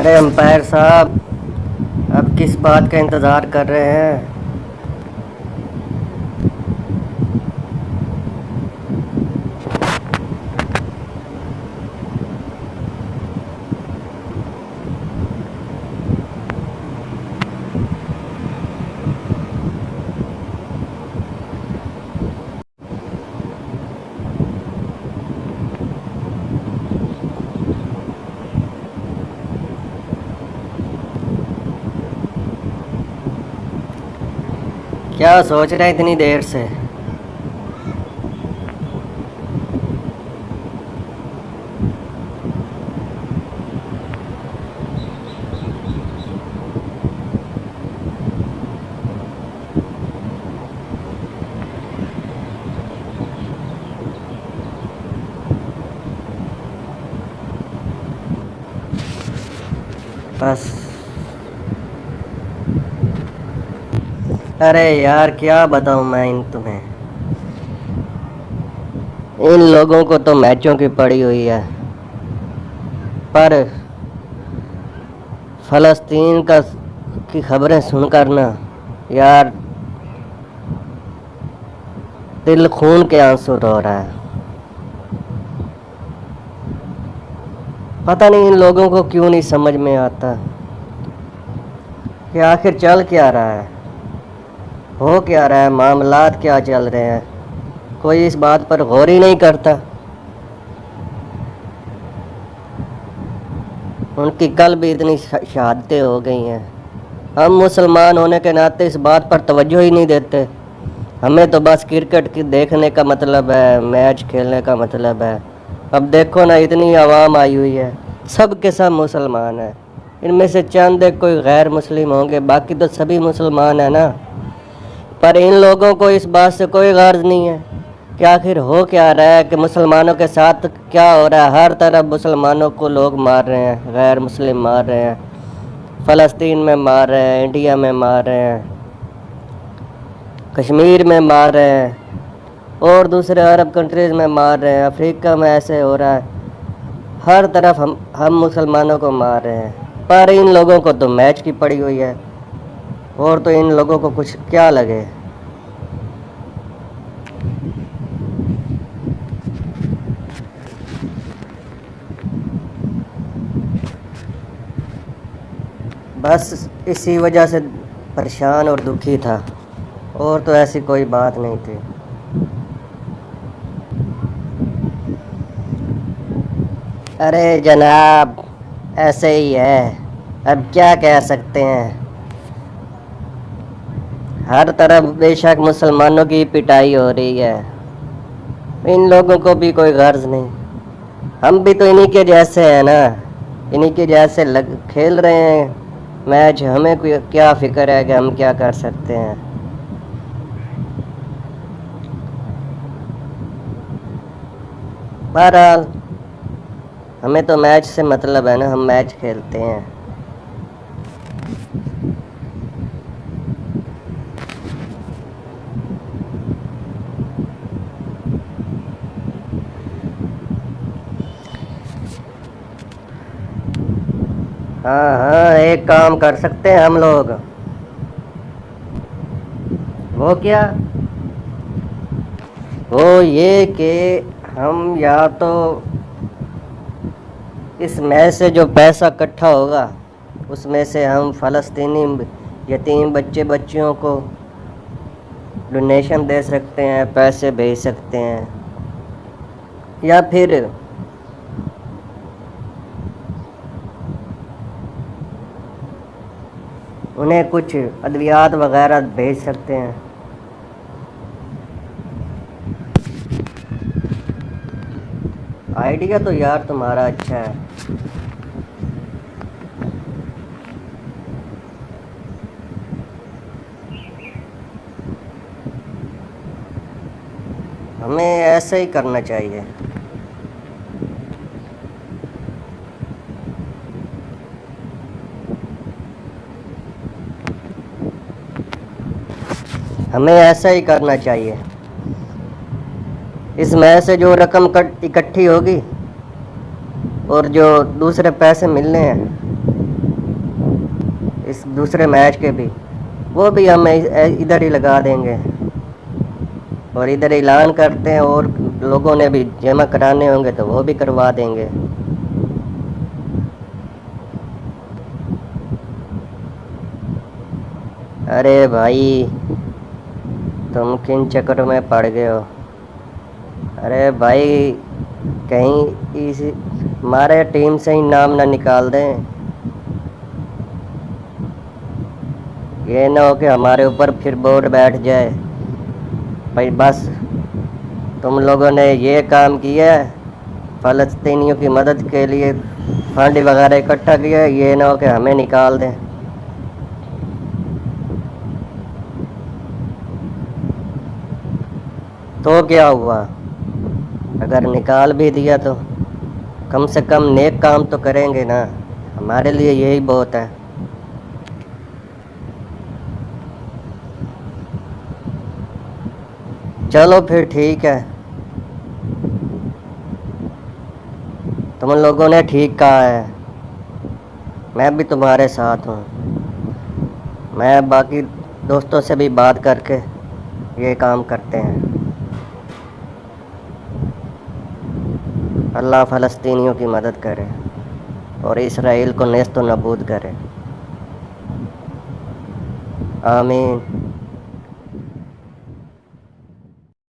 अरे अंपायर साहब, अब किस बात का इंतज़ार कर रहे हैं? क्या सोच रहे हैं इतनी देर से? बस। अरे यार, क्या बताऊं मैं तुम्हें। इन लोगों को तो मैचों की पड़ी हुई है, पर फ़लस्तीन का की खबरें सुनकर ना यार, दिल खून के आंसू रो रहा है। पता नहीं इन लोगों को क्यों नहीं समझ में आता कि आखिर चल क्या रहा है, हो क्या रहा है, मामलात क्या चल रहे हैं। कोई इस बात पर गौर ही नहीं करता। उनकी कल भी इतनी शहादतें हो गई हैं, हम मुसलमान होने के नाते इस बात पर तवज्जो ही नहीं देते। हमें तो बस क्रिकेट की देखने का मतलब है, मैच खेलने का मतलब है। अब देखो ना, इतनी आवाम आई हुई है, सब के सब मुसलमान हैं। इनमें से चंद एक कोई गैर मुस्लिम होंगे, बाकी तो सभी मुसलमान हैं ना। पर इन लोगों को इस बात से कोई गर्ज नहीं है कि आखिर हो क्या रहा है, कि मुसलमानों के साथ क्या हो रहा है। हर तरफ मुसलमानों को लोग मार रहे हैं, गैर मुस्लिम मार रहे हैं, फ़लस्तीन में मार रहे हैं, इंडिया में मार रहे हैं, कश्मीर में मार रहे हैं, और दूसरे अरब कंट्रीज़ में मार रहे हैं, अफ्रीका में ऐसे हो रहा है। हर तरफ हम मुसलमानों को मार रहे हैं, पर इन लोगों को तो मैच की पड़ी हुई है। और तो इन लोगों को कुछ क्या लगे। बस इसी वजह से परेशान और दुखी था, और तो ऐसी कोई बात नहीं थी। अरे जनाब, ऐसे ही है, अब क्या कह सकते हैं। हर तरफ बेशक मुसलमानों की पिटाई हो रही है, इन लोगों को भी कोई गर्ज नहीं। हम भी तो इन्हीं के जैसे हैं ना, इन्हीं के जैसे खेल रहे हैं मैच। हमें कोई क्या फ़िक्र है कि हम क्या कर सकते हैं। बहरहाल, हमें तो मैच से मतलब है ना, हम मैच खेलते हैं। हाँ हाँ, एक काम कर सकते हैं हम लोग। वो क्या? वो ये कि हम या तो इस मैच से जो पैसा इकट्ठा होगा, उसमें से हम फ़लस्तीनी यतीम बच्चे बच्चियों को डोनेशन दे सकते हैं, पैसे भेज सकते हैं, या फिर उन्हें कुछ अद्वियात वगैरह भेज सकते हैं। आइडिया तो यार तुम्हारा अच्छा है। हमें ऐसा ही करना चाहिए। हमें ऐसा ही करना चाहिए। इस मैच से जो रकम इकट्ठी होगी और जो दूसरे पैसे मिलने हैं, इस दूसरे मैच के भी, वो भी हम इधर ही लगा देंगे और इधर ऐलान करते हैं, और लोगों ने भी जमा कराने होंगे तो वो भी करवा देंगे। अरे भाई, तुम किन चक्कर में पड़ गए हो? अरे भाई, कहीं इस हमारे टीम से ही नाम ना निकाल दें। ये ना हो कि हमारे ऊपर फिर बोर्ड बैठ जाए भाई। बस तुम लोगों ने ये काम किया है, फ़लस्तीनियों की मदद के लिए फंड वगैरह इकट्ठा किया है, ये ना हो कि हमें निकाल दें। तो क्या हुआ, अगर निकाल भी दिया तो कम से कम नेक काम तो करेंगे ना, हमारे लिए यही बहुत है। चलो फिर ठीक है, तुम लोगों ने ठीक कहा है, मैं भी तुम्हारे साथ हूँ। मैं बाकी दोस्तों से भी बात करके ये काम करते हैं। अल्लाह फ़लस्तीनियों की मदद करे और इसराइल को नेस्त व नबूद करे। आमीन।